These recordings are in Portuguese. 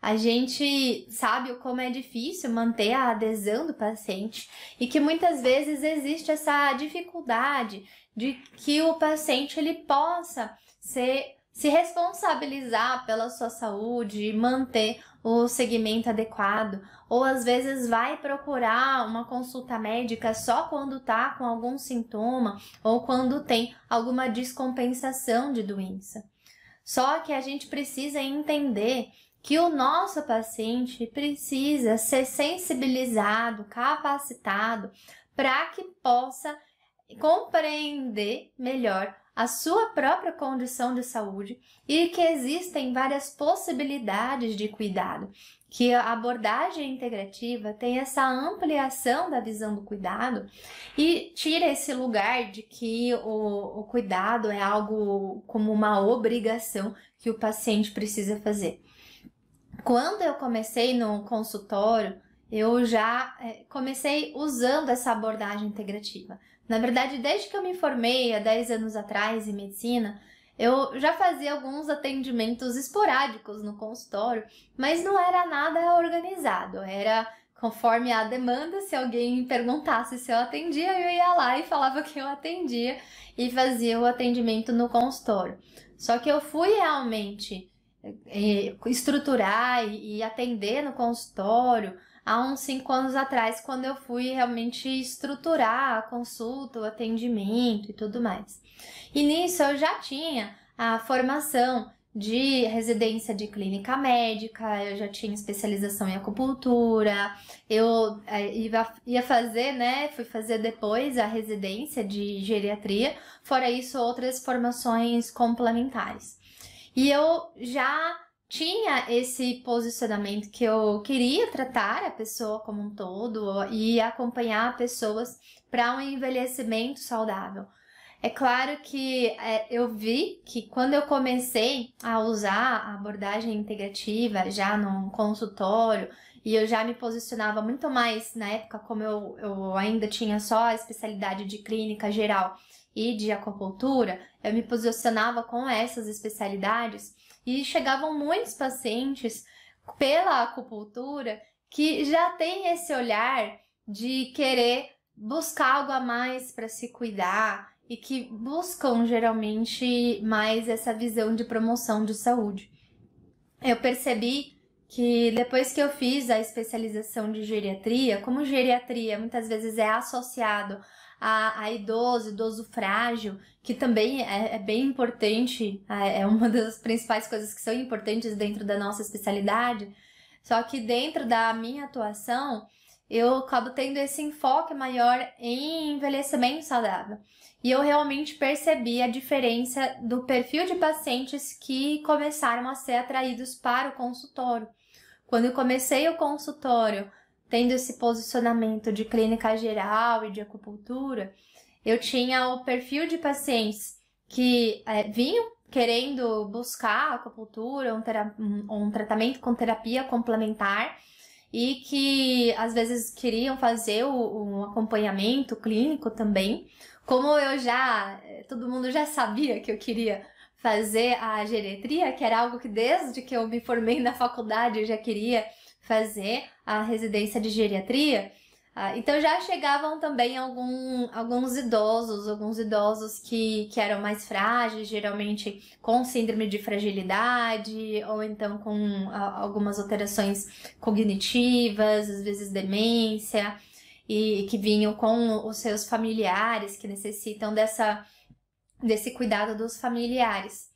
a gente sabe o como é difícil manter a adesão do paciente e que muitas vezes existe essa dificuldade de que o paciente ele possa se responsabilizar pela sua saúde e manter o segmento adequado, ou às vezes vai procurar uma consulta médica só quando tá com algum sintoma ou quando tem alguma descompensação de doença. Só que a gente precisa entender que o nosso paciente precisa ser sensibilizado, capacitado para que possa compreender melhor a sua própria condição de saúde e que existem várias possibilidades de cuidado, que a abordagem integrativa tem essa ampliação da visão do cuidado e tira esse lugar de que o cuidado é algo como uma obrigação que o paciente precisa fazer. Quando eu comecei no consultório, eu já comecei usando essa abordagem integrativa. Na verdade, desde que eu me formei há 10 anos atrás em medicina, eu já fazia alguns atendimentos esporádicos no consultório, mas não era nada organizado, era conforme a demanda. Se alguém perguntasse se eu atendia, eu ia lá e falava que eu atendia e fazia o atendimento no consultório. Só que eu fui realmente estruturar e atender no consultório há uns 5 anos atrás, quando eu fui realmente estruturar a consulta, o atendimento e tudo mais. E nisso eu já tinha a formação de residência de clínica médica, eu já tinha especialização em acupuntura, eu ia fazer, fui fazer depois a residência de geriatria, fora isso outras formações complementares. E eu já tinha esse posicionamento que eu queria tratar a pessoa como um todo e acompanhar pessoas para um envelhecimento saudável. É claro que eu vi que quando eu comecei a usar a abordagem integrativa já no consultório e eu já me posicionava muito mais na época, como eu ainda tinha só a especialidade de clínica geral e de acupuntura, eu me posicionava com essas especialidades e chegavam muitos pacientes pela acupuntura que já tem esse olhar de querer buscar algo a mais para se cuidar e que buscam geralmente mais essa visão de promoção de saúde. Eu percebi que depois que eu fiz a especialização de geriatria, como geriatria muitas vezes é associado a idoso frágil, que também é bem importante, é uma das principais coisas que são importantes dentro da nossa especialidade, só que dentro da minha atuação, eu acabo tendo esse enfoque maior em envelhecimento saudável. E eu realmente percebi a diferença do perfil de pacientes que começaram a ser atraídos para o consultório. Quando eu comecei o consultório, tendo esse posicionamento de clínica geral e de acupuntura, eu tinha o perfil de pacientes que vinham querendo buscar acupuntura, um tratamento com terapia complementar e que às vezes queriam fazer um acompanhamento clínico também. Como todo mundo já sabia que eu queria fazer a geriatria, que era algo que desde que eu me formei na faculdade eu já queria fazer a residência de geriatria, então já chegavam também alguns idosos que eram mais frágeis, geralmente com síndrome de fragilidade, ou então com algumas alterações cognitivas, às vezes demência, e que vinham com os seus familiares, que necessitam desse cuidado dos familiares.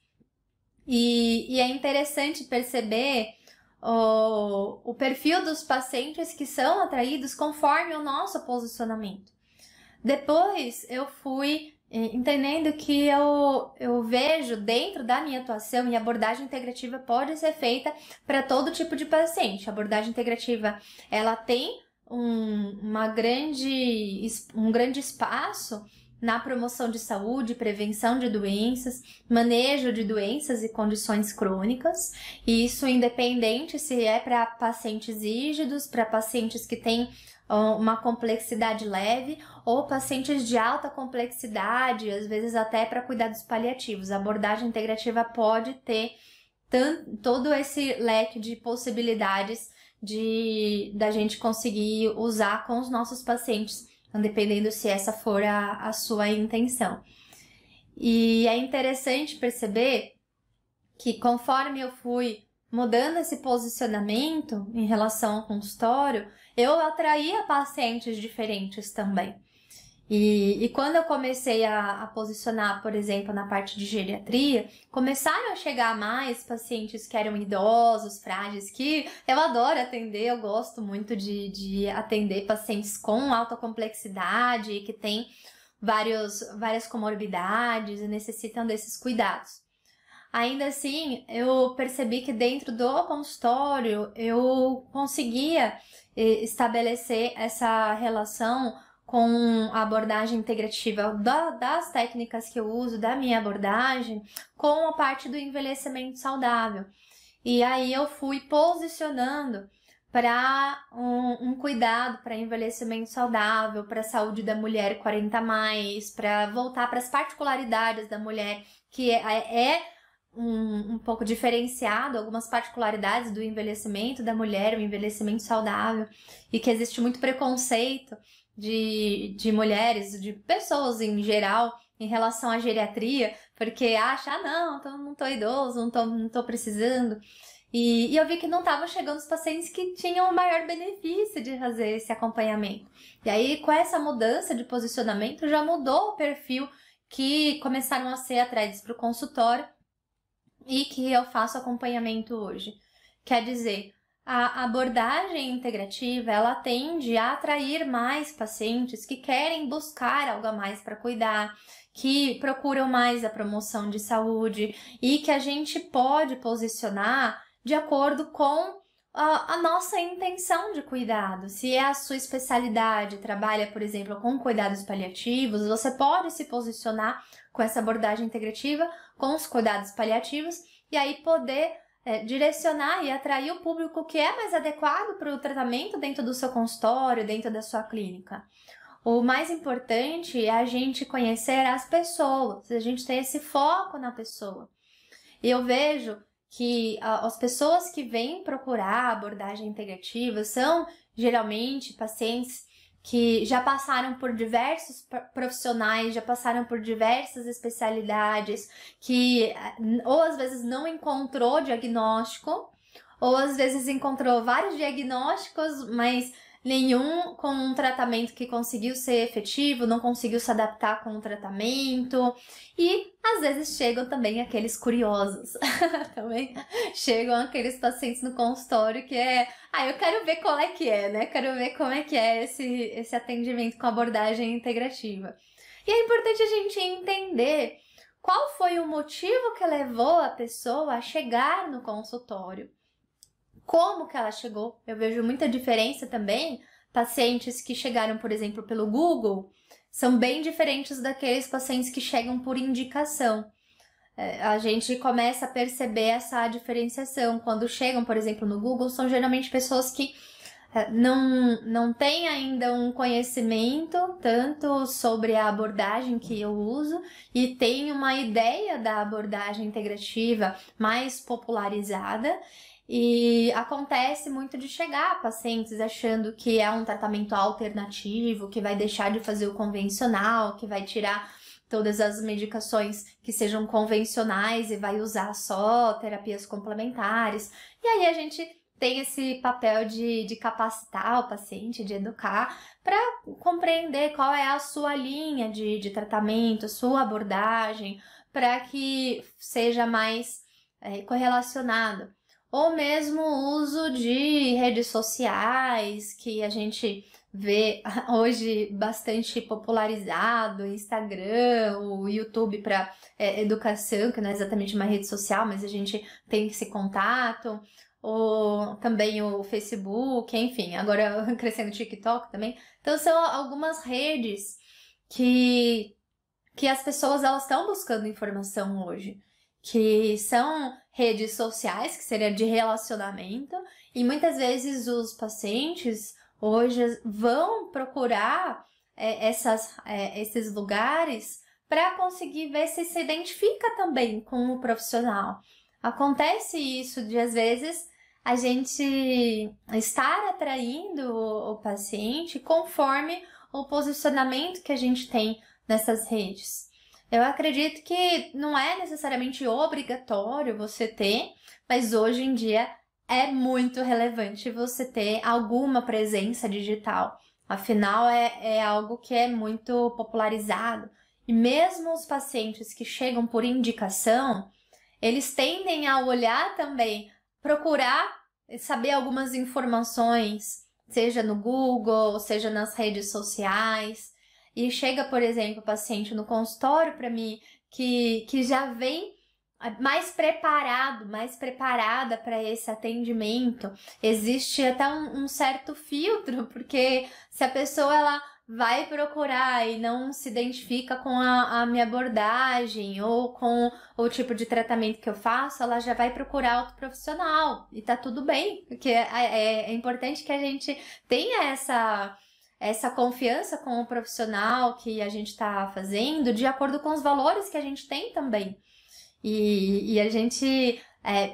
E é interessante perceber o perfil dos pacientes que são atraídos conforme o nosso posicionamento. Depois eu fui entendendo que eu vejo dentro da minha atuação, e a abordagem integrativa pode ser feita para todo tipo de paciente. A abordagem integrativa ela tem um grande espaço na promoção de saúde, prevenção de doenças, manejo de doenças e condições crônicas, e isso independente se é para pacientes rígidos, para pacientes que têm uma complexidade leve, ou pacientes de alta complexidade, às vezes até para cuidados paliativos. A abordagem integrativa pode ter todo esse leque de possibilidades da gente conseguir usar com os nossos pacientes, dependendo se essa for a sua intenção. E é interessante perceber que conforme eu fui mudando esse posicionamento em relação ao consultório, eu atraía pacientes diferentes também. E quando eu comecei a posicionar, por exemplo, na parte de geriatria, começaram a chegar mais pacientes que eram idosos, frágeis, que eu adoro atender, eu gosto muito de atender pacientes com alta complexidade, que têm várias comorbidades e necessitam desses cuidados. Ainda assim, eu percebi que dentro do consultório eu conseguia estabelecer essa relação com a abordagem integrativa das técnicas que eu uso, da minha abordagem, com a parte do envelhecimento saudável. E aí eu fui posicionando para um cuidado para envelhecimento saudável, para a saúde da mulher 40+, para voltar para as particularidades da mulher, que é um pouco diferenciado, algumas particularidades do envelhecimento da mulher, o envelhecimento saudável, e que existe muito preconceito de mulheres, de pessoas em geral, em relação à geriatria, porque acha, não tô idoso, não tô precisando. E eu vi que não estavam chegando os pacientes que tinham o maior benefício de fazer esse acompanhamento. E aí, com essa mudança de posicionamento, já mudou o perfil que começaram a ser atraídos para o consultório e que eu faço acompanhamento hoje. Quer dizer, a abordagem integrativa, ela tende a atrair mais pacientes que querem buscar algo a mais para cuidar, que procuram mais a promoção de saúde e que a gente pode posicionar de acordo com a nossa intenção de cuidado. Se é a sua especialidade, trabalha, por exemplo, com cuidados paliativos, você pode se posicionar com essa abordagem integrativa, com os cuidados paliativos, e aí poder direcionar e atrair o público que é mais adequado para o tratamento dentro do seu consultório, dentro da sua clínica. O mais importante é a gente conhecer as pessoas, a gente ter esse foco na pessoa. E eu vejo que as pessoas que vêm procurar abordagem integrativa são geralmente pacientes que já passaram por diversos profissionais, já passaram por diversas especialidades, que ou às vezes não encontrou diagnóstico, ou às vezes encontrou vários diagnósticos, mas nenhum com um tratamento que conseguiu ser efetivo, não conseguiu se adaptar com o tratamento. E às vezes chegam também aqueles curiosos, também chegam aqueles pacientes no consultório que eu quero ver qual é que é, né? Quero ver como é que é esse atendimento com abordagem integrativa. E é importante a gente entender qual foi o motivo que levou a pessoa a chegar no consultório. Como que ela chegou? Eu vejo muita diferença também. Pacientes que chegaram, por exemplo, pelo Google, são bem diferentes daqueles pacientes que chegam por indicação. A gente começa a perceber essa diferenciação. Quando chegam, por exemplo, no Google, são geralmente pessoas que não têm ainda um conhecimento tanto sobre a abordagem que eu uso e têm uma ideia da abordagem integrativa mais popularizada. E acontece muito de chegar pacientes achando que é um tratamento alternativo, que vai deixar de fazer o convencional, que vai tirar todas as medicações que sejam convencionais e vai usar só terapias complementares. E aí a gente tem esse papel de capacitar o paciente, de educar, para compreender qual é a sua linha de tratamento, sua abordagem, para que seja mais correlacionado. Ou mesmo o uso de redes sociais, que a gente vê hoje bastante popularizado, Instagram, o YouTube para educação, que não é exatamente uma rede social, mas a gente tem esse contato, ou também o Facebook, enfim, agora crescendo o TikTok também. Então são algumas redes que as pessoas elas estão buscando informação hoje, que são redes sociais, que seria de relacionamento, e muitas vezes os pacientes hoje vão procurar esses lugares para conseguir ver se identifica também com o profissional. Acontece isso de, às vezes, a gente estar atraindo o paciente conforme o posicionamento que a gente tem nessas redes. Eu acredito que não é necessariamente obrigatório você ter, mas hoje em dia é muito relevante você ter alguma presença digital. Afinal, é algo que é muito popularizado. E mesmo os pacientes que chegam por indicação, eles tendem a olhar também, procurar saber algumas informações, seja no Google, seja nas redes sociais. E chega, por exemplo, o paciente no consultório para mim que já vem mais preparado, mais preparada para esse atendimento. Existe até um certo filtro, porque se a pessoa ela vai procurar e não se identifica com a minha abordagem ou com o tipo de tratamento que eu faço, ela já vai procurar outro profissional e tá tudo bem, porque é importante que a gente tenha essa confiança com o profissional que a gente está fazendo, de acordo com os valores que a gente tem também. E a gente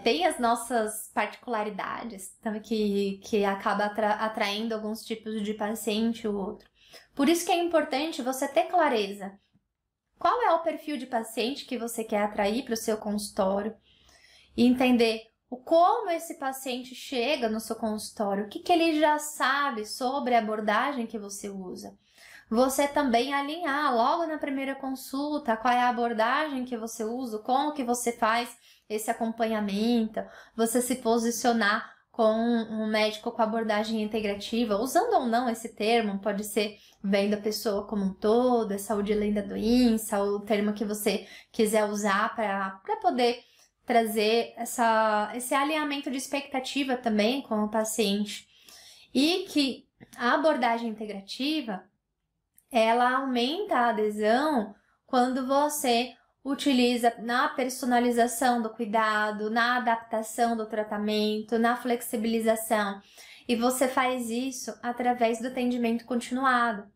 tem as nossas particularidades então, que acaba atraindo alguns tipos de paciente ou outro. Por isso que é importante você ter clareza. Qual é o perfil de paciente que você quer atrair para o seu consultório? E entender como esse paciente chega no seu consultório, o que ele já sabe sobre a abordagem que você usa. Você também alinhar logo na primeira consulta qual é a abordagem que você usa, como que você faz esse acompanhamento, você se posicionar com um médico com abordagem integrativa, usando ou não esse termo, pode ser vendo a pessoa como um todo, é saúde além da doença, ou o termo que você quiser usar para poder trazer esse alinhamento de expectativa também com o paciente. E que a abordagem integrativa ela aumenta a adesão quando você utiliza na personalização do cuidado, na adaptação do tratamento, na flexibilização. E você faz isso através do atendimento continuado.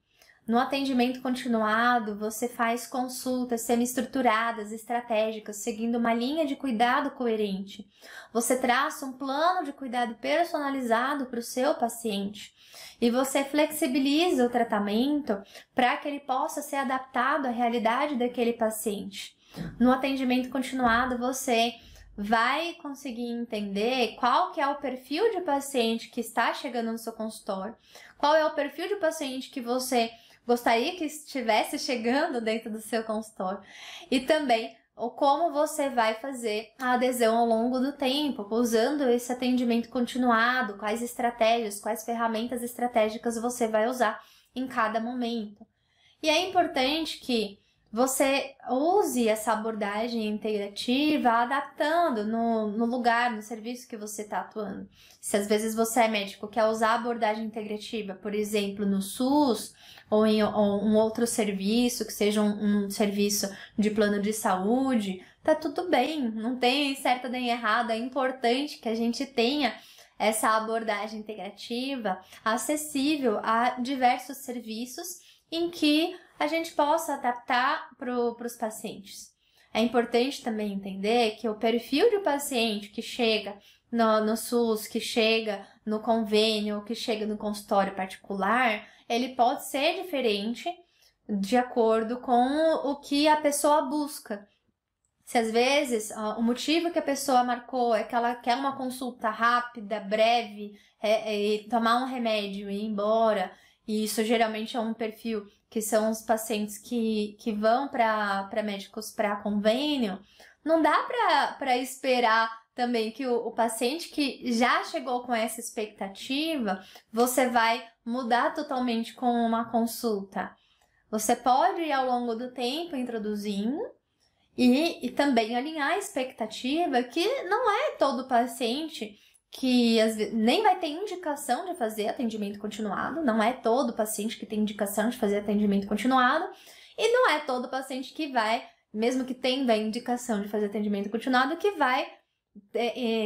No atendimento continuado, você faz consultas semi-estruturadas, estratégicas, seguindo uma linha de cuidado coerente. Você traça um plano de cuidado personalizado para o seu paciente. E você flexibiliza o tratamento para que ele possa ser adaptado à realidade daquele paciente. No atendimento continuado, você vai conseguir entender qual que é o perfil de paciente que está chegando no seu consultório, qual é o perfil de paciente que você gostaria que estivesse chegando dentro do seu consultório e também como você vai fazer a adesão ao longo do tempo, usando esse atendimento continuado, quais estratégias, quais ferramentas estratégicas você vai usar em cada momento. E é importante que você use essa abordagem integrativa adaptando no lugar, no serviço que você está atuando. Se às vezes você é médico quer usar a abordagem integrativa, por exemplo, no SUS ou em um outro serviço, que seja um serviço de plano de saúde, tá tudo bem, não tem certo nem errado, é importante que a gente tenha essa abordagem integrativa acessível a diversos serviços em que a gente possa adaptar para os pacientes. É importante também entender que o perfil de paciente que chega no SUS, que chega no convênio, que chega no consultório particular, ele pode ser diferente de acordo com o que a pessoa busca. Se às vezes o motivo que a pessoa marcou é que ela quer uma consulta rápida, breve, tomar um remédio e ir embora, e isso geralmente é um perfil que são os pacientes que vão para médicos para convênio, não dá para esperar também que o paciente que já chegou com essa expectativa, você vai mudar totalmente com uma consulta. Você pode ir ao longo do tempo introduzindo e também alinhar a expectativa que não é todo paciente que às vezes, nem vai ter indicação de fazer atendimento continuado, não é todo paciente que tem indicação de fazer atendimento continuado, e não é todo paciente que vai, mesmo que tenha a indicação de fazer atendimento continuado, que vai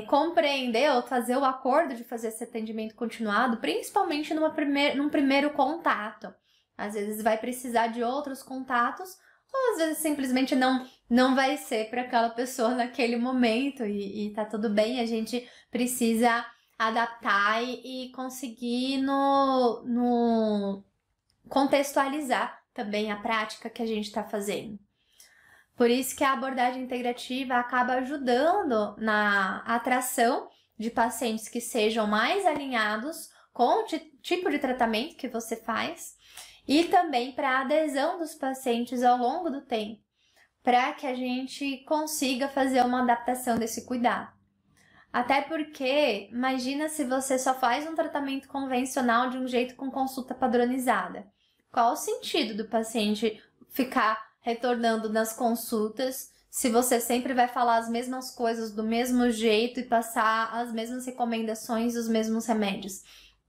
compreender ou fazer o acordo de fazer esse atendimento continuado, principalmente num primeiro contato. Às vezes vai precisar de outros contatos ou às vezes simplesmente não vai ser para aquela pessoa naquele momento e tá tudo bem, a gente precisa adaptar e conseguir no contextualizar também a prática que a gente está fazendo. Por isso que a abordagem integrativa acaba ajudando na atração de pacientes que sejam mais alinhados com o tipo de tratamento que você faz e também para a adesão dos pacientes ao longo do tempo, para que a gente consiga fazer uma adaptação desse cuidado. Até porque, imagina se você só faz um tratamento convencional de um jeito com consulta padronizada. Qual o sentido do paciente ficar retornando nas consultas se você sempre vai falar as mesmas coisas do mesmo jeito e passar as mesmas recomendações, os mesmos remédios?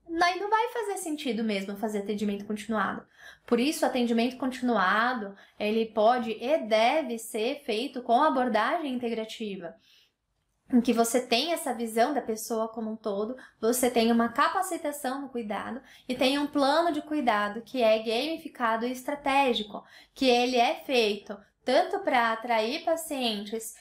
Daí não vai fazer sentido mesmo fazer atendimento continuado. Por isso, o atendimento continuado, ele pode e deve ser feito com abordagem integrativa, em que você tem essa visão da pessoa como um todo, você tem uma capacitação no cuidado e tem um plano de cuidado que é gamificado e estratégico, que ele é feito tanto para atrair pacientes,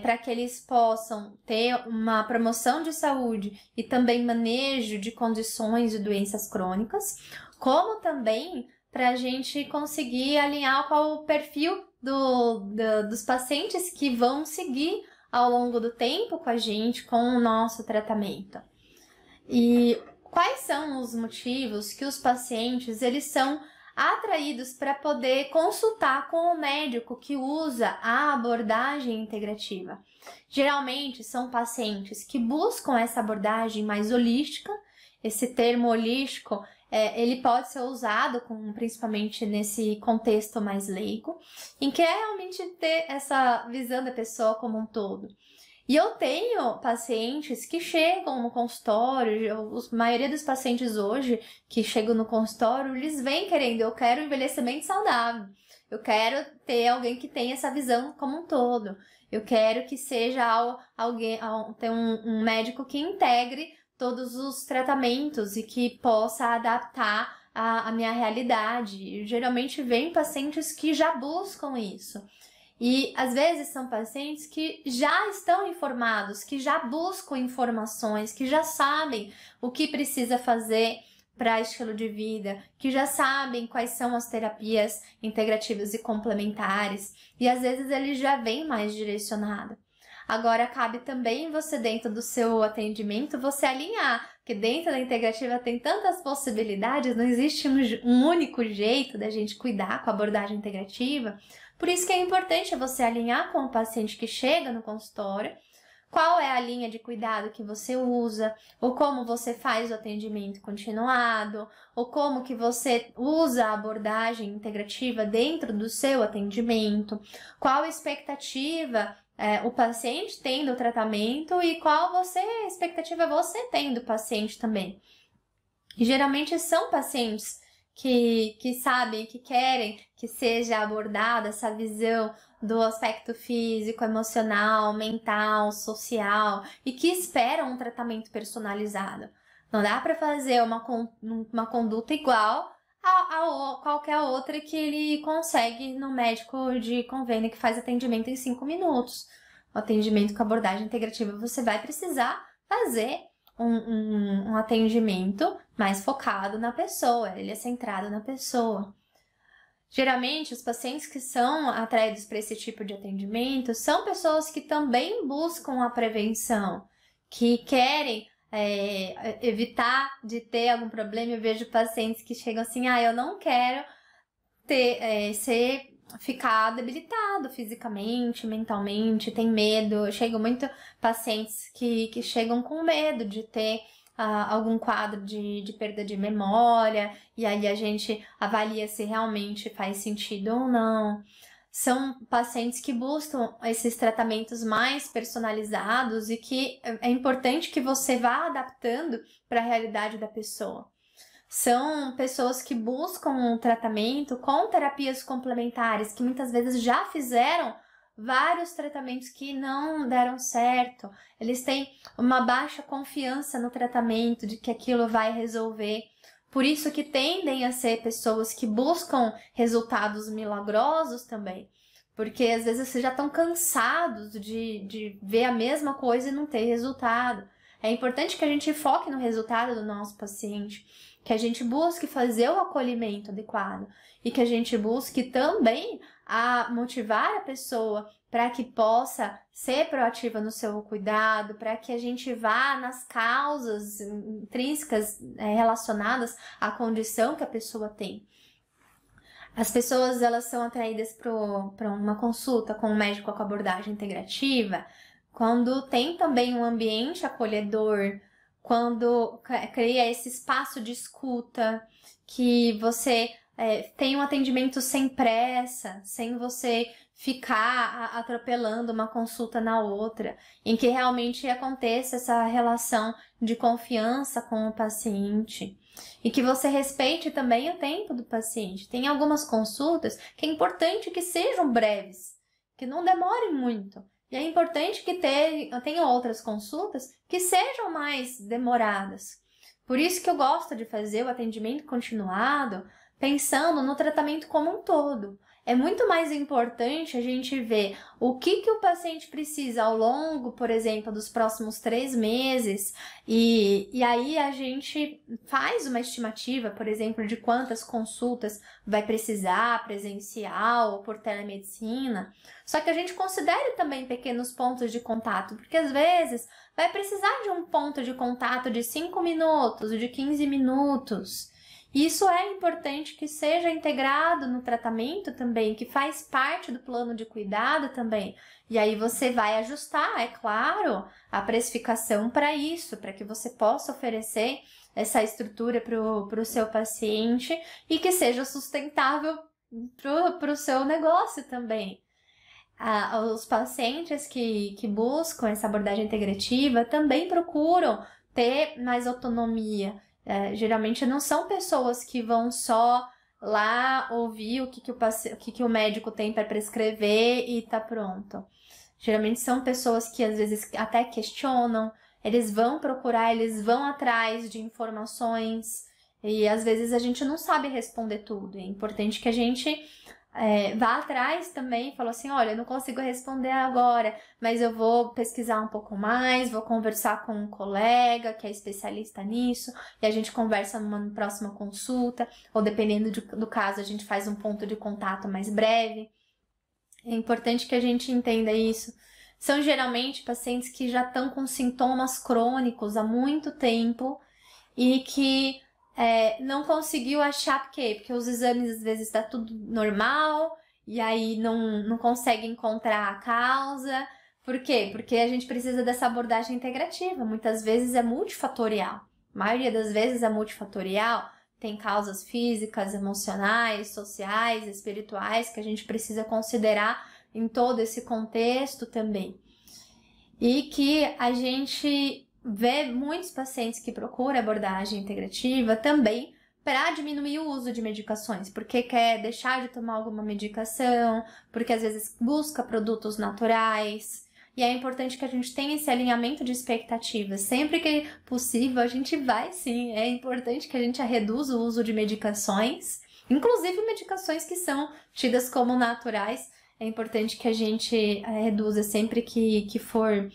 para que eles possam ter uma promoção de saúde e também manejo de condições e doenças crônicas, como também para a gente conseguir alinhar qual o perfil dos pacientes que vão seguir ao longo do tempo com a gente, com o nosso tratamento. E quais são os motivos que os pacientes eles são atraídos para poder consultar com o médico que usa a abordagem integrativa? Geralmente são pacientes que buscam essa abordagem mais holística. Esse termo holístico ele pode ser usado principalmente nesse contexto mais leigo, em que é realmente ter essa visão da pessoa como um todo. E eu tenho pacientes que chegam no consultório, a maioria dos pacientes hoje que chegam no consultório, eles vêm querendo, eu quero envelhecimento saudável, eu quero ter alguém que tenha essa visão como um todo, eu quero que seja ter um médico que integre todos os tratamentos e que possa adaptar a minha realidade. Geralmente vem pacientes que já buscam isso. E às vezes são pacientes que já estão informados, que já buscam informações, que já sabem o que precisa fazer para estilo de vida, que já sabem quais são as terapias integrativas e complementares. E às vezes ele já vem mais direcionado. Agora, cabe também você, dentro do seu atendimento, você alinhar, porque dentro da integrativa tem tantas possibilidades, não existe um único jeito da gente cuidar com a abordagem integrativa. Por isso que é importante você alinhar com o paciente que chega no consultório, qual é a linha de cuidado que você usa, ou como você faz o atendimento continuado, ou como que você usa a abordagem integrativa dentro do seu atendimento, qual a expectativa o paciente tem do tratamento e qual expectativa você tem do paciente também. E geralmente são pacientes que sabem, que querem que seja abordada essa visão do aspecto físico, emocional, mental, social e que esperam um tratamento personalizado. Não dá para fazer uma conduta igual a qualquer outra que ele consegue no médico de convênio que faz atendimento em 5 minutos. O atendimento com abordagem integrativa, você vai precisar fazer um atendimento mais focado na pessoa, ele é centrado na pessoa. Geralmente, os pacientes que são atraídos para esse tipo de atendimento são pessoas que também buscam a prevenção, que querem evitar de ter algum problema. Eu vejo pacientes que chegam assim, eu não quero ficar debilitado fisicamente, mentalmente, tem medo. Chegam muito pacientes que chegam com medo de ter algum quadro de perda de memória, e aí a gente avalia se realmente faz sentido ou não. São pacientes que buscam esses tratamentos mais personalizados e que é importante que você vá adaptando para a realidade da pessoa. São pessoas que buscam um tratamento com terapias complementares, que muitas vezes já fizeram vários tratamentos que não deram certo. Eles têm uma baixa confiança no tratamento, de que aquilo vai resolver. Por isso que tendem a ser pessoas que buscam resultados milagrosos também. Porque às vezes vocês já estão cansados de ver a mesma coisa e não ter resultado. É importante que a gente foque no resultado do nosso paciente, que a gente busque fazer o acolhimento adequado e que a gente busque também motivar a pessoa para que possa ser proativa no seu cuidado, para que a gente vá nas causas intrínsecas relacionadas à condição que a pessoa tem. As pessoas, elas são atraídas para uma consulta com um médico com abordagem integrativa quando tem também um ambiente acolhedor, quando cria esse espaço de escuta, que você tem um atendimento sem pressa, sem você ficar atropelando uma consulta na outra, em que realmente aconteça essa relação de confiança com o paciente. E que você respeite também o tempo do paciente. Tem algumas consultas que é importante que sejam breves, que não demorem muito. E é importante que tenha outras consultas que sejam mais demoradas. Por isso que eu gosto de fazer o atendimento continuado pensando no tratamento como um todo. É muito mais importante a gente ver o que o paciente precisa ao longo, por exemplo, dos próximos 3 meses, e aí a gente faz uma estimativa, por exemplo, de quantas consultas vai precisar presencial ou por telemedicina. Só que a gente considere também pequenos pontos de contato, porque às vezes vai precisar de um ponto de contato de 5 minutos, de 15 minutos. Isso é importante que seja integrado no tratamento também, que faz parte do plano de cuidado também. E aí você vai ajustar, é claro, a precificação para isso, para que você possa oferecer essa estrutura para o seu paciente e que seja sustentável para o seu negócio também. Os pacientes que buscam essa abordagem integrativa também procuram ter mais autonomia. Geralmente não são pessoas que vão só lá ouvir o que o médico tem para prescrever e tá pronto. Geralmente são pessoas que às vezes até questionam, eles vão procurar, eles vão atrás de informações e às vezes a gente não sabe responder tudo. É importante que a gente vá atrás também, falou assim, olha, eu não consigo responder agora, mas eu vou pesquisar um pouco mais, vou conversar com um colega que é especialista nisso, e a gente conversa numa próxima consulta, ou dependendo do caso, a gente faz um ponto de contato mais breve. É importante que a gente entenda isso. São geralmente pacientes que já estão com sintomas crônicos há muito tempo e que não conseguiu achar, por quê? Porque os exames às vezes está tudo normal e aí não consegue encontrar a causa. Por quê? Porque a gente precisa dessa abordagem integrativa. Muitas vezes é multifatorial. A maioria das vezes é multifatorial. Tem causas físicas, emocionais, sociais, espirituais que a gente precisa considerar em todo esse contexto também. E que a gente vê muitos pacientes que procuram abordagem integrativa também para diminuir o uso de medicações, porque quer deixar de tomar alguma medicação, porque às vezes busca produtos naturais. E é importante que a gente tenha esse alinhamento de expectativas. Sempre que possível, a gente vai sim. É importante que a gente reduza o uso de medicações, inclusive medicações que são tidas como naturais. É importante que a gente reduza sempre que for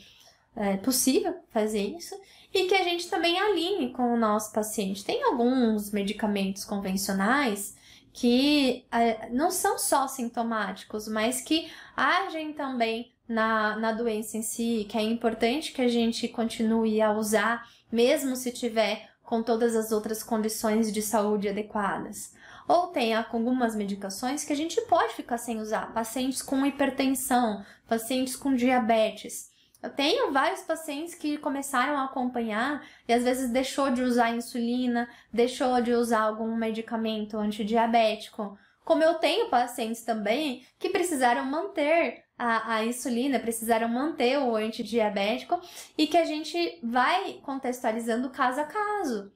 possível fazer isso e que a gente também alinhe com o nosso paciente. Tem alguns medicamentos convencionais que não são só sintomáticos, mas que agem também na doença em si, que é importante que a gente continue a usar, mesmo se tiver com todas as outras condições de saúde adequadas. Ou tem algumas medicações que a gente pode ficar sem usar, pacientes com hipertensão, pacientes com diabetes. Eu tenho vários pacientes que começaram a acompanhar e às vezes deixou de usar insulina, deixou de usar algum medicamento antidiabético. Como eu tenho pacientes também que precisaram manter a insulina, precisaram manter o antidiabético e que a gente vai contextualizando caso a caso.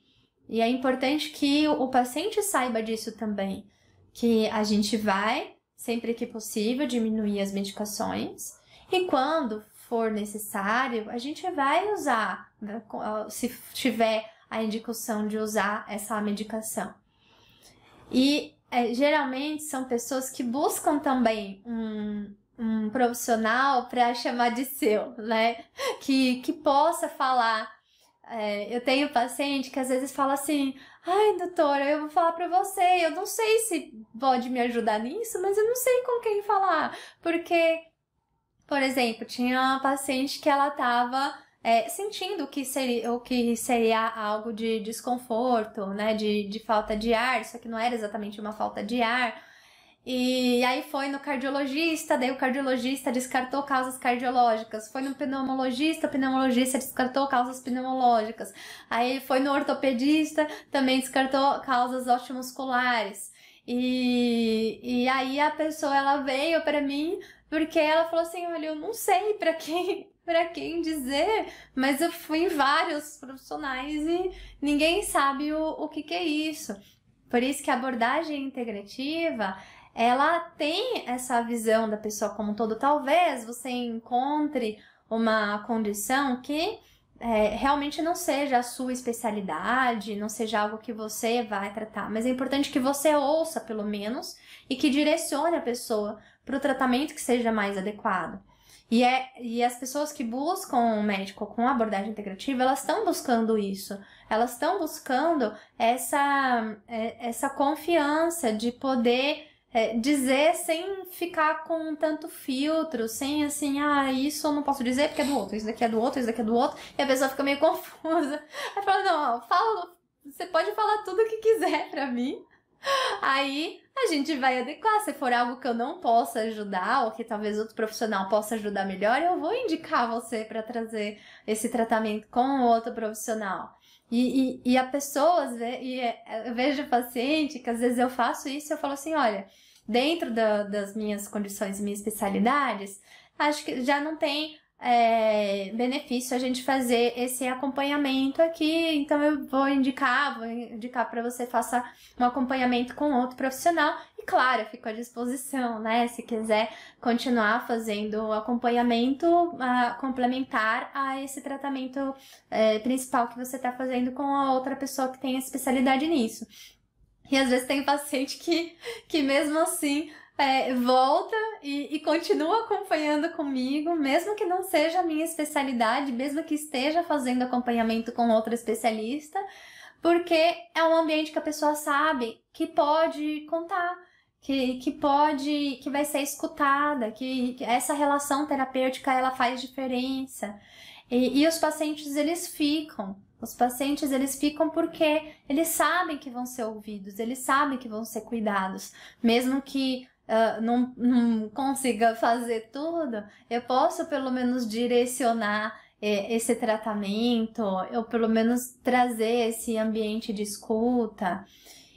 E é importante que o paciente saiba disso também, que a gente vai, sempre que possível, diminuir as medicações e quando for necessário, a gente vai usar, se tiver a indicação de usar essa medicação. E geralmente são pessoas que buscam também um profissional para chamar de seu, né? Que possa falar. Eu tenho paciente que às vezes fala assim: ai, doutora, eu vou falar para você, eu não sei se pode me ajudar nisso, mas eu não sei com quem falar. Porque, por exemplo, tinha uma paciente que ela estava sentindo o que seria algo de desconforto, né? De falta de ar, isso aqui não era exatamente uma falta de ar. E aí foi no cardiologista, daí o cardiologista descartou causas cardiológicas. Foi no pneumologista, o pneumologista descartou causas pneumológicas. Aí foi no ortopedista, também descartou causas osteomusculares. E aí a pessoa, ela veio pra mim porque ela falou assim: olha, eu não sei pra quem dizer, mas eu fui em vários profissionais e ninguém sabe o que é isso. Por isso que a abordagem integrativa, ela tem essa visão da pessoa como um todo. Talvez você encontre uma condição que realmente não seja a sua especialidade, não seja algo que você vai tratar, mas é importante que você ouça, pelo menos, e que direcione a pessoa para o tratamento que seja mais adequado. E as pessoas que buscam um médico com abordagem integrativa, elas estão buscando isso. Elas estão buscando essa confiança de poder dizer sem ficar com tanto filtro, sem assim, isso eu não posso dizer porque é do outro, isso daqui é do outro, isso daqui é do outro, e a pessoa fica meio confusa. Aí fala: não, você pode falar tudo o que quiser pra mim. Aí a gente vai adequar. Se for algo que eu não possa ajudar, ou que talvez outro profissional possa ajudar melhor, eu vou indicar você para trazer esse tratamento com outro profissional. E a pessoas, eu vejo paciente que às vezes eu faço isso e eu falo assim: olha, dentro das minhas condições e minhas especialidades, acho que já não tem benefício a gente fazer esse acompanhamento aqui, então eu vou indicar para você faça um acompanhamento com outro profissional. E claro, eu fico à disposição, né? Se quiser continuar fazendo o acompanhamento complementar a esse tratamento principal que você está fazendo com a outra pessoa que tem especialidade nisso. E às vezes tem paciente que mesmo assim volta e continua acompanhando comigo, mesmo que não seja a minha especialidade, mesmo que esteja fazendo acompanhamento com outro especialista, porque é um ambiente que a pessoa sabe que pode contar, que vai ser escutada, que essa relação terapêutica ela faz diferença. E os pacientes, eles ficam. Os pacientes, eles ficam porque eles sabem que vão ser ouvidos, eles sabem que vão ser cuidados. Mesmo que não consiga fazer tudo, eu posso pelo menos direcionar esse tratamento, eu pelo menos trazer esse ambiente de escuta.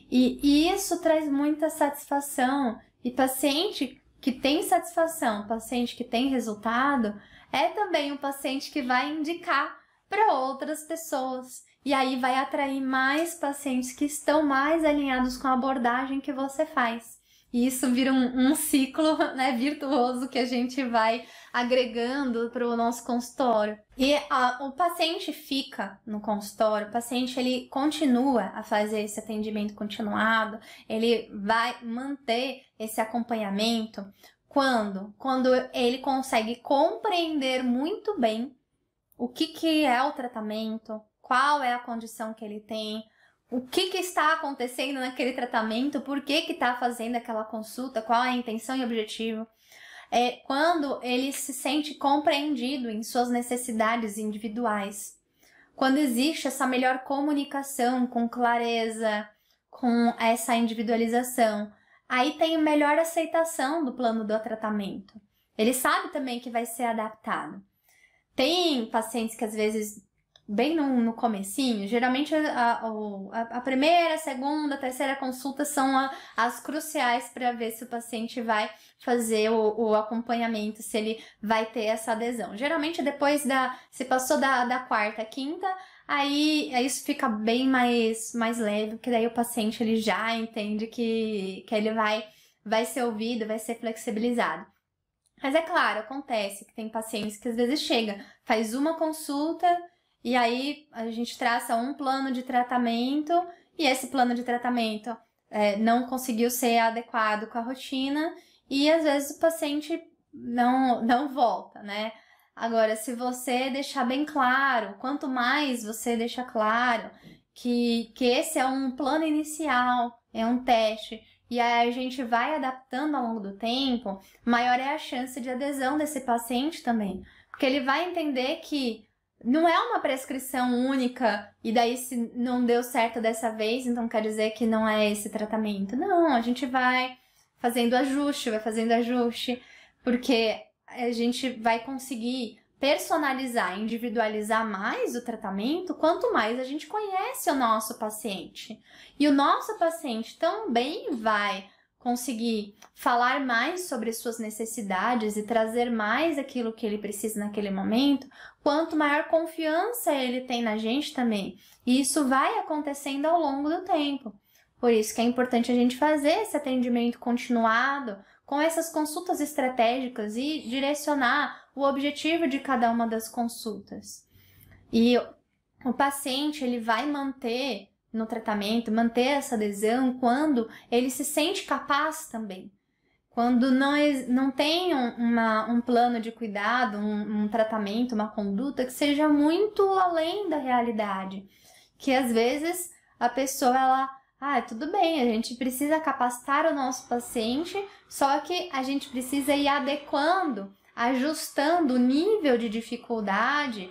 E isso traz muita satisfação. E paciente que tem satisfação, paciente que tem resultado, é também um paciente que vai indicar para outras pessoas. E aí vai atrair mais pacientes que estão mais alinhados com a abordagem que você faz. E isso vira um ciclo, né, virtuoso que a gente vai agregando para o nosso consultório. E o paciente fica no consultório, o paciente ele continua a fazer esse atendimento continuado, ele vai manter esse acompanhamento quando ele consegue compreender muito bem o que é o tratamento, qual é a condição que ele tem, o que está acontecendo naquele tratamento, por que está fazendo aquela consulta, qual é a intenção e objetivo. Quando ele se sente compreendido em suas necessidades individuais. Quando existe essa melhor comunicação com clareza, com essa individualização, aí tem melhor aceitação do plano do tratamento. Ele sabe também que vai ser adaptado. Tem pacientes que às vezes, bem no comecinho, geralmente a primeira, segunda, terceira consulta são as cruciais para ver se o paciente vai fazer o acompanhamento, se ele vai ter essa adesão. Geralmente depois se passou da quarta, quinta, aí isso fica bem mais leve, porque daí o paciente ele já entende que ele vai ser ouvido, vai ser flexibilizado. Mas é claro, acontece que tem pacientes que às vezes chega, faz uma consulta e aí a gente traça um plano de tratamento e esse plano de tratamento não conseguiu ser adequado com a rotina e às vezes o paciente não volta, né? Agora, se você deixar bem claro, quanto mais você deixa claro que esse é um plano inicial, é um teste, e aí a gente vai adaptando ao longo do tempo, maior é a chance de adesão desse paciente também. Porque ele vai entender que não é uma prescrição única e daí se não deu certo dessa vez, então quer dizer que não é esse tratamento. Não, a gente vai fazendo ajuste, porque a gente vai conseguir personalizar, individualizar mais o tratamento, quanto mais a gente conhece o nosso paciente. E o nosso paciente também vai conseguir falar mais sobre suas necessidades e trazer mais aquilo que ele precisa naquele momento, quanto maior confiança ele tem na gente também. E isso vai acontecendo ao longo do tempo. Por isso que é importante a gente fazer esse atendimento continuado, com essas consultas estratégicas e direcionar o objetivo de cada uma das consultas. E o paciente, ele vai manter no tratamento, manter essa adesão quando ele se sente capaz também. Quando não tem um plano de cuidado, um tratamento, uma conduta que seja muito além da realidade. Que às vezes a pessoa, tudo bem, a gente precisa capacitar o nosso paciente, só que a gente precisa ir adequando, ajustando o nível de dificuldade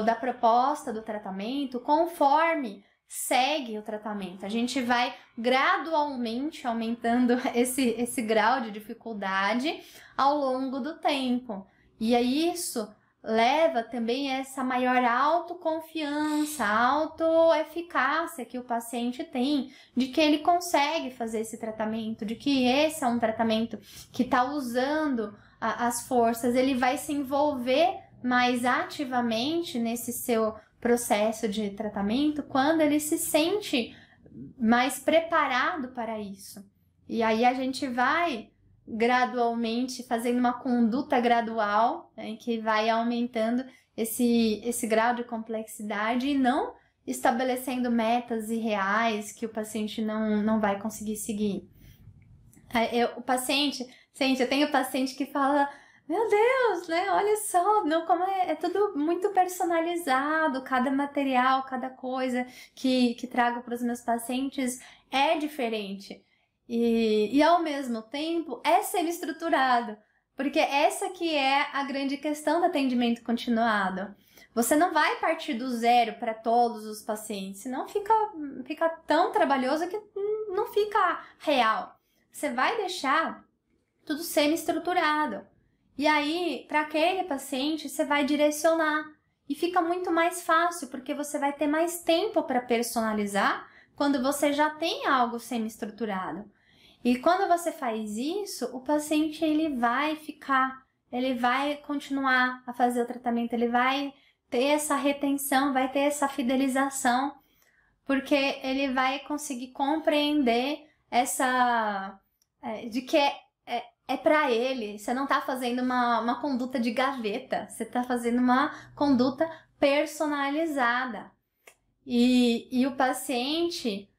da proposta do tratamento conforme segue o tratamento. A gente vai gradualmente aumentando esse grau de dificuldade ao longo do tempo. E aí isso leva também essa maior autoconfiança, autoeficácia que o paciente tem, de que ele consegue fazer esse tratamento, de que esse é um tratamento que está usando as forças, ele vai se envolver mais ativamente nesse seu processo de tratamento quando ele se sente mais preparado para isso. E aí a gente vai gradualmente fazendo uma conduta gradual, né, que vai aumentando esse grau de complexidade e não estabelecendo metas irreais que o paciente não vai conseguir seguir. Eu tenho paciente que fala: meu Deus, né? Olha só, não, como é tudo muito personalizado, cada material, cada coisa que trago para os meus pacientes é diferente. E ao mesmo tempo é semi-estruturado, porque essa que é a grande questão do atendimento continuado. Você não vai partir do zero para todos os pacientes, senão fica tão trabalhoso que não fica real. Você vai deixar tudo semi-estruturado. E aí, para aquele paciente, você vai direcionar. E fica muito mais fácil, porque você vai ter mais tempo para personalizar quando você já tem algo semi-estruturado. E quando você faz isso, o paciente ele vai continuar a fazer o tratamento, ele vai ter essa retenção, vai ter essa fidelização, porque ele vai conseguir compreender de que é para ele. Você não está fazendo uma conduta de gaveta, você está fazendo uma conduta personalizada. E o paciente,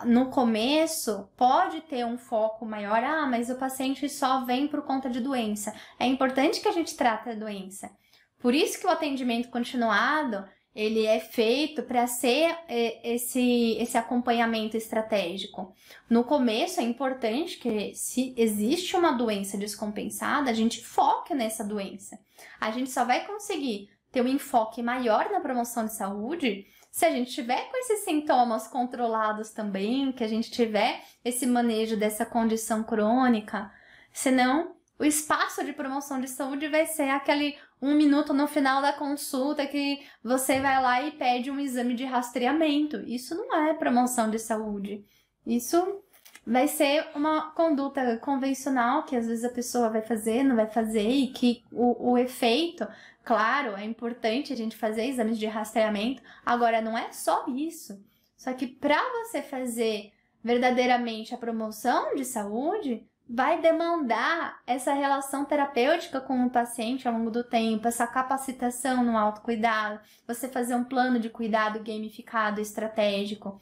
no começo, pode ter um foco maior. Mas o paciente só vem por conta de doença. É importante que a gente trate a doença. Por isso que o atendimento continuado, ele é feito para ser esse acompanhamento estratégico. No começo é importante que, se existe uma doença descompensada, a gente foque nessa doença. A gente só vai conseguir ter um enfoque maior na promoção de saúde se a gente tiver com esses sintomas controlados também, que a gente tiver esse manejo dessa condição crônica. Senão, o espaço de promoção de saúde vai ser aquele 1 minuto no final da consulta que você vai lá e pede um exame de rastreamento. Isso não é promoção de saúde. Isso vai ser uma conduta convencional que às vezes a pessoa vai fazer, não vai fazer, e que o efeito, claro, é importante a gente fazer exames de rastreamento. Agora, não é só isso. Só que para você fazer verdadeiramente a promoção de saúde, vai demandar essa relação terapêutica com o paciente ao longo do tempo, essa capacitação no autocuidado, você fazer um plano de cuidado gamificado, estratégico.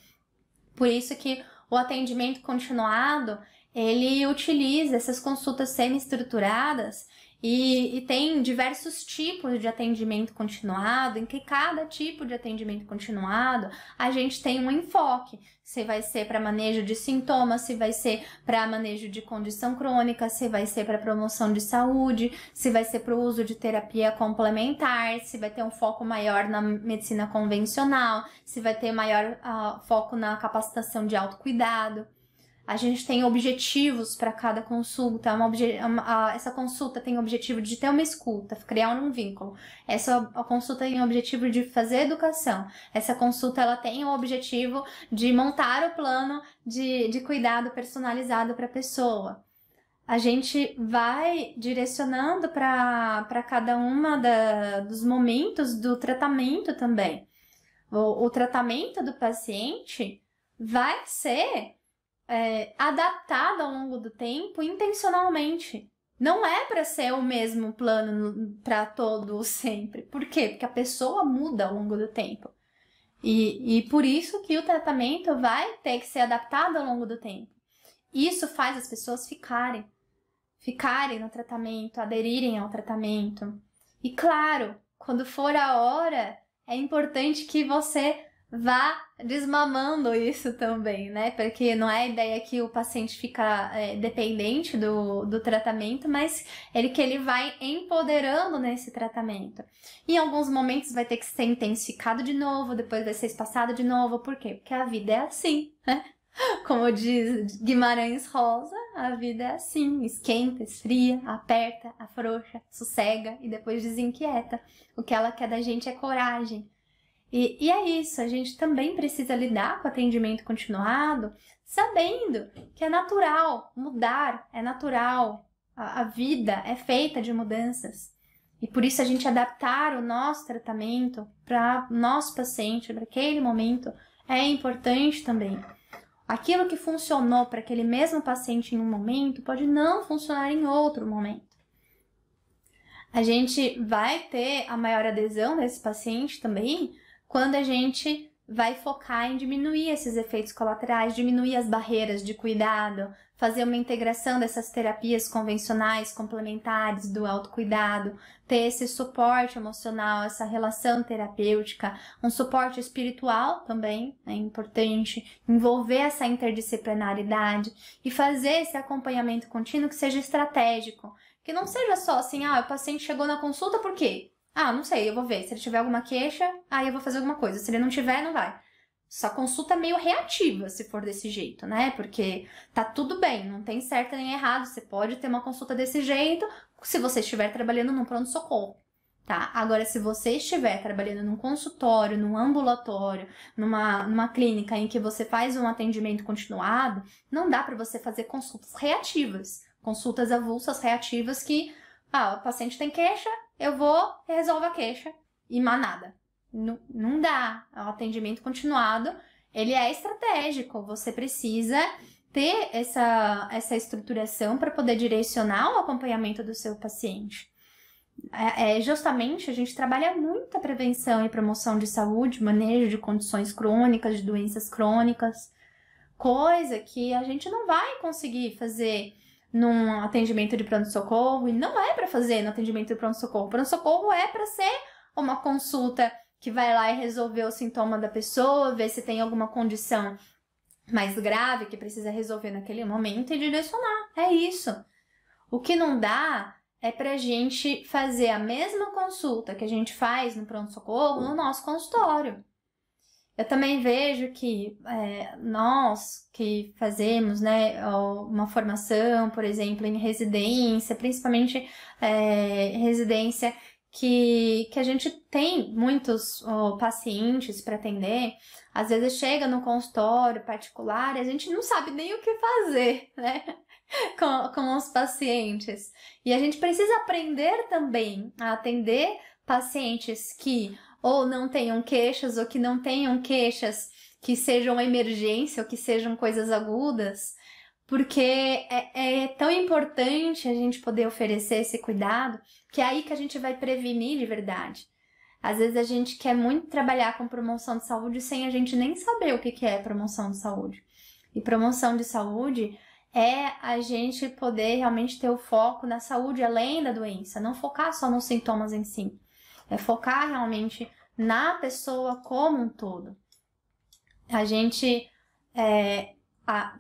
Por isso que o atendimento continuado, ele utiliza essas consultas semi-estruturadas e tem diversos tipos de atendimento continuado, em que cada tipo de atendimento continuado a gente tem um enfoque. Se vai ser para manejo de sintomas, se vai ser para manejo de condição crônica, se vai ser para promoção de saúde, se vai ser para o uso de terapia complementar, se vai ter um foco maior na medicina convencional, se vai ter maior foco na capacitação de autocuidado. A gente tem objetivos para cada consulta. Essa consulta tem o objetivo de ter uma escuta, criar um vínculo. A consulta tem o objetivo de fazer educação. Essa consulta ela tem o objetivo de montar o plano de cuidado personalizado para a pessoa. A gente vai direcionando para cada uma dos momentos do tratamento também. O tratamento do paciente vai ser adaptado ao longo do tempo intencionalmente. Não é para ser o mesmo plano para todo sempre. Por quê? Porque a pessoa muda ao longo do tempo. E por isso que o tratamento vai ter que ser adaptado ao longo do tempo. Isso faz as pessoas ficarem no tratamento, aderirem ao tratamento. E claro, quando for a hora, é importante que você vá desmamando isso também, né? Porque não é a ideia que o paciente fica dependente do tratamento, mas que ele vai empoderando nesse tratamento. Em alguns momentos vai ter que ser intensificado de novo, depois vai ser espaçado de novo. Por quê? Porque a vida é assim, né? Como diz Guimarães Rosa, a vida é assim, esquenta, esfria, aperta, afrouxa, sossega e depois desinquieta. O que ela quer da gente é coragem. E é isso, a gente também precisa lidar com o atendimento continuado, sabendo que é natural mudar, é natural, a vida é feita de mudanças. E por isso a gente adaptar o nosso tratamento para o nosso paciente, para aquele momento, é importante também. Aquilo que funcionou para aquele mesmo paciente em um momento pode não funcionar em outro momento. A gente vai ter a maior adesão desse paciente também quando a gente vai focar em diminuir esses efeitos colaterais, diminuir as barreiras de cuidado, fazer uma integração dessas terapias convencionais, complementares do autocuidado, ter esse suporte emocional, essa relação terapêutica, um suporte espiritual também é importante, envolver essa interdisciplinaridade e fazer esse acompanhamento contínuo que seja estratégico, que não seja só assim, o paciente chegou na consulta por quê? Não sei, eu vou ver. Se ele tiver alguma queixa, aí eu vou fazer alguma coisa. Se ele não tiver, não vai. Essa consulta é meio reativa, se for desse jeito, né? Porque tá tudo bem, não tem certo nem errado. Você pode ter uma consulta desse jeito se você estiver trabalhando num pronto-socorro, tá? Agora, se você estiver trabalhando num consultório, num ambulatório, numa clínica em que você faz um atendimento continuado, não dá para você fazer consultas reativas. Consultas avulsas, reativas que, o paciente tem queixa, eu vou e resolvo a queixa e mais nada. Não dá. O atendimento continuado, ele é estratégico. Você precisa ter essa estruturação para poder direcionar o acompanhamento do seu paciente. Justamente, a gente trabalha muito a prevenção e promoção de saúde, manejo de condições crônicas, de doenças crônicas, coisa que a gente não vai conseguir fazer num atendimento de pronto-socorro, e não é para fazer no atendimento de pronto-socorro. Pronto-socorro é para ser uma consulta que vai lá e resolver o sintoma da pessoa, ver se tem alguma condição mais grave que precisa resolver naquele momento e direcionar. É isso. O que não dá é pra gente fazer a mesma consulta que a gente faz no pronto-socorro no nosso consultório. Eu também vejo que nós que fazemos, né, uma formação, por exemplo, em residência, principalmente residência que a gente tem muitos pacientes para atender, às vezes chega no consultório particular e a gente não sabe nem o que fazer, né, com os pacientes. E a gente precisa aprender também a atender pacientes que ou não tenham queixas, ou que não tenham queixas que sejam emergência, ou que sejam coisas agudas, porque é tão importante a gente poder oferecer esse cuidado, que é aí que a gente vai prevenir de verdade. Às vezes a gente quer muito trabalhar com promoção de saúde sem a gente nem saber o que é promoção de saúde. E promoção de saúde é a gente poder realmente ter o foco na saúde além da doença, não focar só nos sintomas em si. É focar realmente na pessoa como um todo. A gente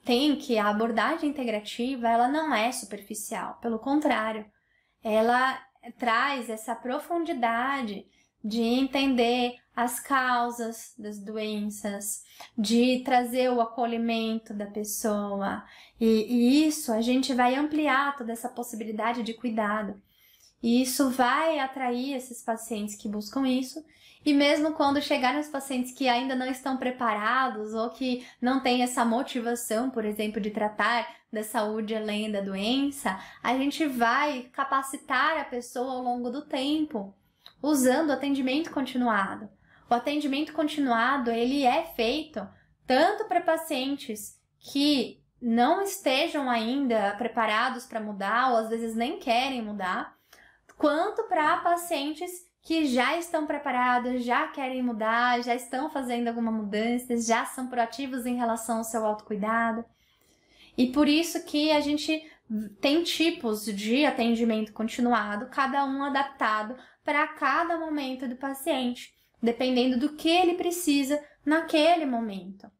tem que a abordagem integrativa, ela não é superficial, pelo contrário, ela traz essa profundidade de entender as causas das doenças, de trazer o acolhimento da pessoa, e isso a gente vai ampliar toda essa possibilidade de cuidado. E isso vai atrair esses pacientes que buscam isso, e mesmo quando chegarem os pacientes que ainda não estão preparados ou que não têm essa motivação, por exemplo, de tratar da saúde além da doença, a gente vai capacitar a pessoa ao longo do tempo, usando o atendimento continuado. O atendimento continuado, ele é feito tanto para pacientes que não estejam ainda preparados para mudar ou às vezes nem querem mudar, quanto para pacientes que já estão preparados, já querem mudar, já estão fazendo alguma mudança, já são proativos em relação ao seu autocuidado. E por isso que a gente tem tipos de atendimento continuado, cada um adaptado para cada momento do paciente, dependendo do que ele precisa naquele momento.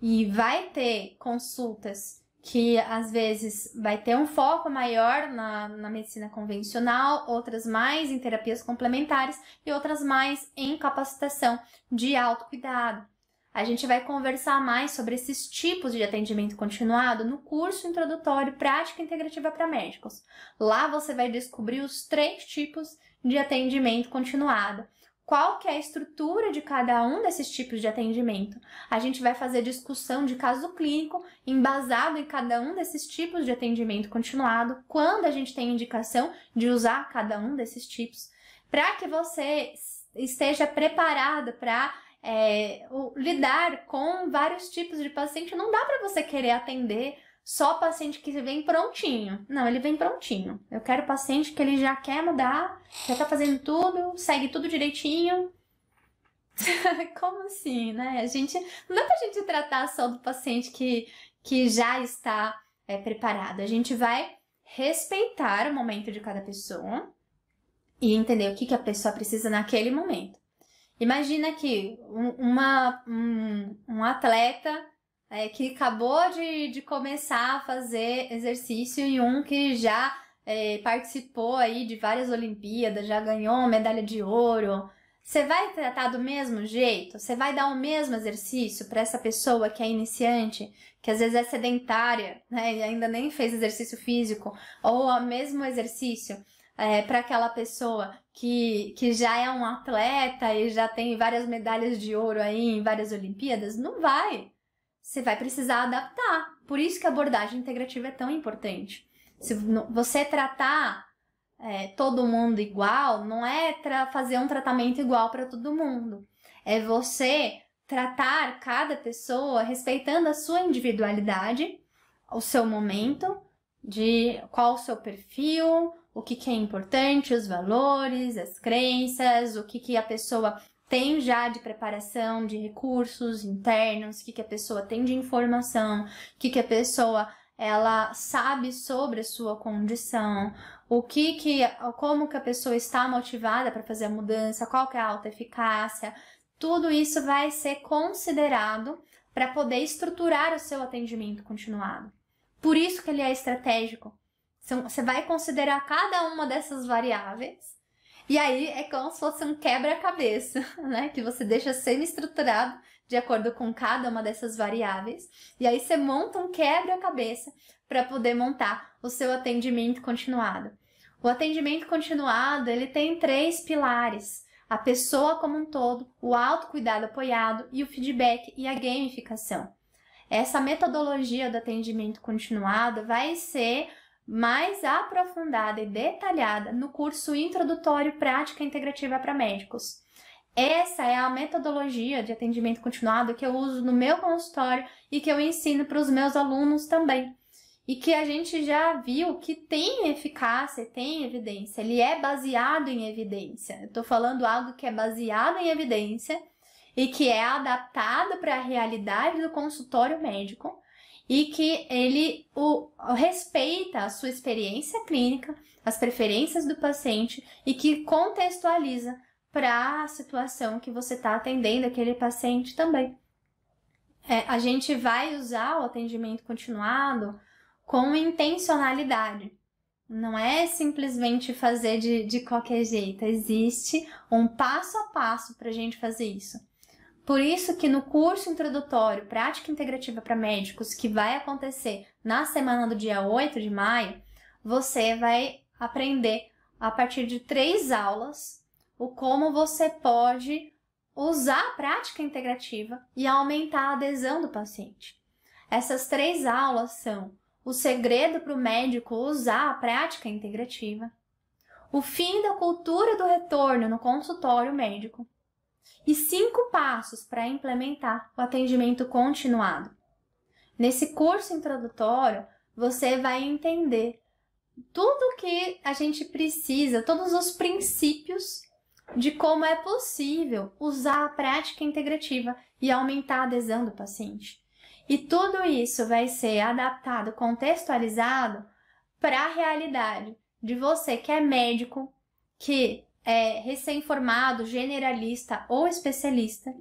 E vai ter consultas que às vezes vai ter um foco maior na medicina convencional, outras mais em terapias complementares e outras mais em capacitação de autocuidado. A gente vai conversar mais sobre esses tipos de atendimento continuado no curso introdutório Prática Integrativa para Médicos. Lá você vai descobrir os 3 tipos de atendimento continuado. Qual que é a estrutura de cada um desses tipos de atendimento? A gente vai fazer discussão de caso clínico embasado em cada um desses tipos de atendimento continuado, quando a gente tem indicação de usar cada um desses tipos, para que você esteja preparada para lidar com vários tipos de paciente. Não dá para você querer atender só paciente que vem prontinho. Não, ele vem prontinho. Eu quero paciente que ele já quer mudar, já tá fazendo tudo, segue tudo direitinho. Como assim, né? Não dá pra gente tratar só do paciente que já está preparado. A gente vai respeitar o momento de cada pessoa e entender o que a pessoa precisa naquele momento. Imagina que um atleta que acabou de começar a fazer exercício e um que já participou aí de várias Olimpíadas, já ganhou uma medalha de ouro. Você vai tratar do mesmo jeito? Você vai dar o mesmo exercício para essa pessoa que é iniciante, que às vezes é sedentária, né, e ainda nem fez exercício físico, ou o mesmo exercício para aquela pessoa que já é um atleta e já tem várias medalhas de ouro aí em várias Olimpíadas? Não vai. Você vai precisar adaptar. Por isso que a abordagem integrativa é tão importante. Se você tratar todo mundo igual, não é fazer um tratamento igual para todo mundo. É você tratar cada pessoa respeitando a sua individualidade, o seu momento, de qual o seu perfil, o que é importante, os valores, as crenças, o que a pessoa tem já de preparação, de recursos internos, o que a pessoa tem de informação, o que a pessoa ela sabe sobre a sua condição, como que a pessoa está motivada para fazer a mudança, qual que é a autoeficácia. Tudo isso vai ser considerado para poder estruturar o seu atendimento continuado. Por isso que ele é estratégico. Você vai considerar cada uma dessas variáveis e aí é como se fosse um quebra-cabeça, né? Que você deixa semi-estruturado de acordo com cada uma dessas variáveis. E aí você monta um quebra-cabeça para poder montar o seu atendimento continuado. O atendimento continuado, ele tem 3 pilares. A pessoa como um todo, o autocuidado apoiado e o feedback e a gamificação. Essa metodologia do atendimento continuado vai ser mais aprofundada e detalhada no curso introdutório Prática Integrativa para Médicos. Essa é a metodologia de atendimento continuado que eu uso no meu consultório e que eu ensino para os meus alunos também. e que a gente já viu que tem eficácia, tem evidência, ele é baseado em evidência. Eu tô falando algo que é baseado em evidência e que é adaptado para a realidade do consultório médico e que ele respeita a sua experiência clínica, as preferências do paciente e que contextualiza para a situação que você está atendendo aquele paciente também. A gente vai usar o atendimento continuado com intencionalidade. Não é simplesmente fazer de qualquer jeito. Existe um passo a passo para a gente fazer isso. Por isso que no curso introdutório Prática Integrativa para Médicos, que vai acontecer na semana do dia 8 de maio, você vai aprender a partir de 3 aulas o como você pode usar a prática integrativa e aumentar a adesão do paciente. Essas 3 aulas são o segredo para o médico usar a prática integrativa, o fim da cultura do retorno no consultório médico e 5 passos para implementar o atendimento continuado. Nesse curso introdutório, você vai entender tudo o que a gente precisa, todos os princípios de como é possível usar a prática integrativa e aumentar a adesão do paciente. E tudo isso vai ser adaptado, contextualizado para a realidade de você que é médico, que é recém-formado, generalista ou especialista,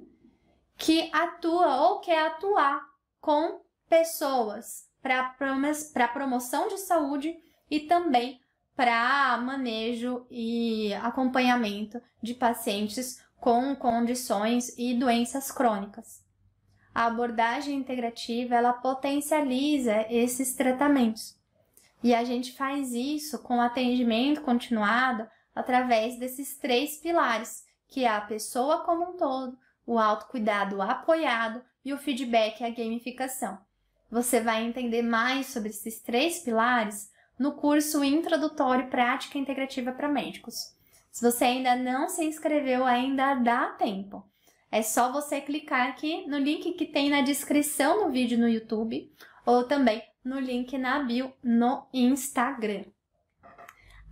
que atua ou quer atuar com pessoas para promoção de saúde e também para manejo e acompanhamento de pacientes com condições e doenças crônicas. A abordagem integrativa, ela potencializa esses tratamentos. E a gente faz isso com atendimento continuado através desses 3 pilares, que é a pessoa como um todo, o autocuidado apoiado e o feedback e a gamificação. Você vai entender mais sobre esses 3 pilares no curso Introdutório Prática Integrativa para Médicos. Se você ainda não se inscreveu, ainda dá tempo. É só você clicar aqui no link que tem na descrição do vídeo no YouTube ou também no link na bio no Instagram.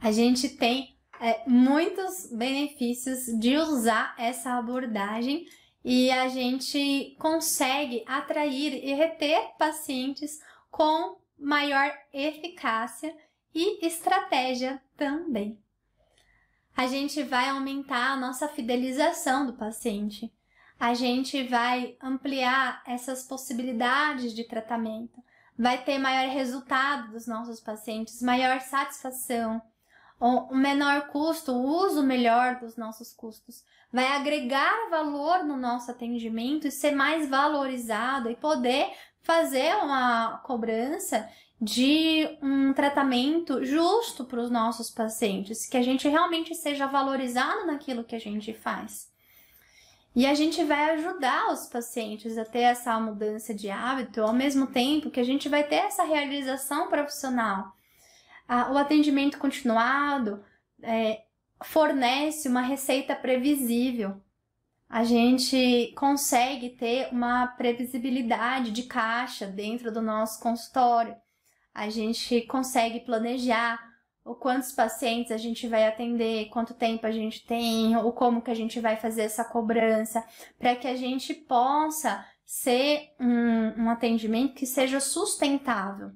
A gente tem muitos benefícios de usar essa abordagem e a gente consegue atrair e reter pacientes com maior eficácia e estratégia também. A gente vai aumentar a nossa fidelização do paciente. A gente vai ampliar essas possibilidades de tratamento. Vai ter maior resultado dos nossos pacientes, maior satisfação, o menor custo, o uso melhor dos nossos custos. Vai agregar valor no nosso atendimento e ser mais valorizado e poder fazer uma cobrança de um tratamento justo para os nossos pacientes, que a gente realmente seja valorizado naquilo que a gente faz. E a gente vai ajudar os pacientes a ter essa mudança de hábito, ao mesmo tempo que a gente vai ter essa realização profissional. O atendimento continuado fornece uma receita previsível. A gente consegue ter uma previsibilidade de caixa dentro do nosso consultório. A gente consegue planejar o quantos pacientes a gente vai atender, quanto tempo a gente tem, ou como que a gente vai fazer essa cobrança, para que a gente possa ser um atendimento que seja sustentável,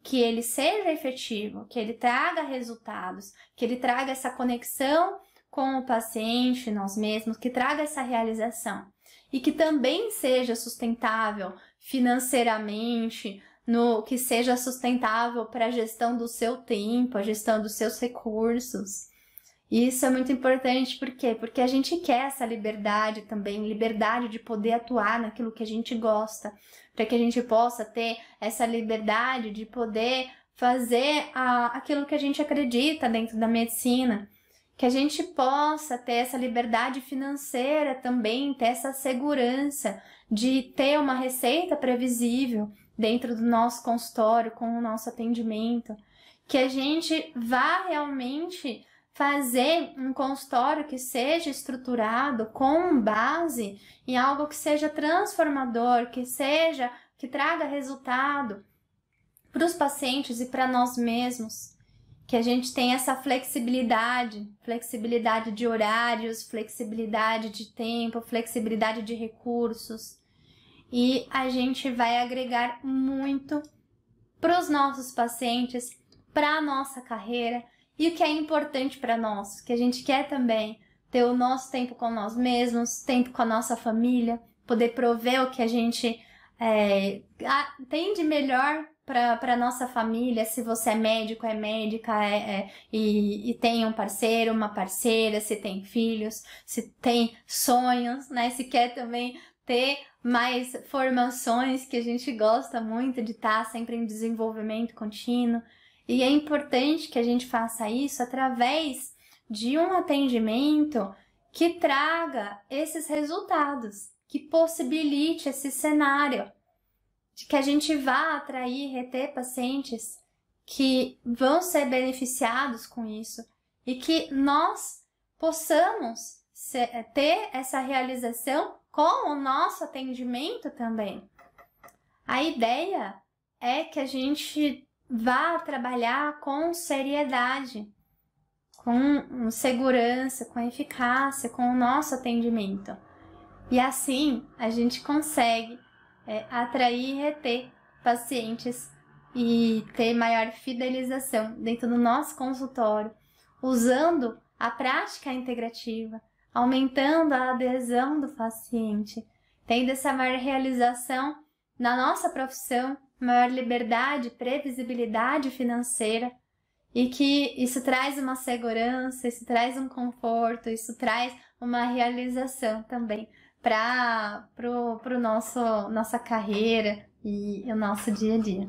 que ele seja efetivo, que ele traga resultados, que ele traga essa conexão com o paciente, nós mesmos, que traga essa realização e que também seja sustentável financeiramente, que seja sustentável para a gestão do seu tempo, a gestão dos seus recursos. E isso é muito importante, por quê? Porque a gente quer essa liberdade também, liberdade de poder atuar naquilo que a gente gosta, para que a gente possa ter essa liberdade de poder fazer aquilo que a gente acredita dentro da medicina, que a gente possa ter essa liberdade financeira também, ter essa segurança de ter uma receita previsível dentro do nosso consultório, com o nosso atendimento, que a gente vá realmente fazer um consultório que seja estruturado com base em algo que seja transformador, que traga resultado, para os pacientes e para nós mesmos, que a gente tem essa flexibilidade de horários, flexibilidade de tempo, flexibilidade de recursos, e a gente vai agregar muito para os nossos pacientes, para a nossa carreira, e o que é importante para nós, que a gente quer também ter o nosso tempo com nós mesmos, tempo com a nossa família, poder prover o que a gente tem de melhor para nossa família, se você é médico, é médica, e tem um parceiro, uma parceira, se tem filhos, se tem sonhos, né? Se quer também ter mais formações, que a gente gosta muito de estar sempre em desenvolvimento contínuo. E é importante que a gente faça isso através de um atendimento que traga esses resultados, que possibilite esse cenário, de que a gente vá atrair e reter pacientes que vão ser beneficiados com isso e que nós possamos ter essa realização com o nosso atendimento também. A ideia é que a gente vá trabalhar com seriedade, com segurança, com eficácia, com o nosso atendimento. E assim a gente consegue atrair e reter pacientes e ter maior fidelização dentro do nosso consultório, usando a prática integrativa, aumentando a adesão do paciente, tendo essa maior realização na nossa profissão, maior liberdade, previsibilidade financeira, e que isso traz uma segurança, isso traz um conforto, isso traz uma realização também para nossa carreira e o nosso dia a dia.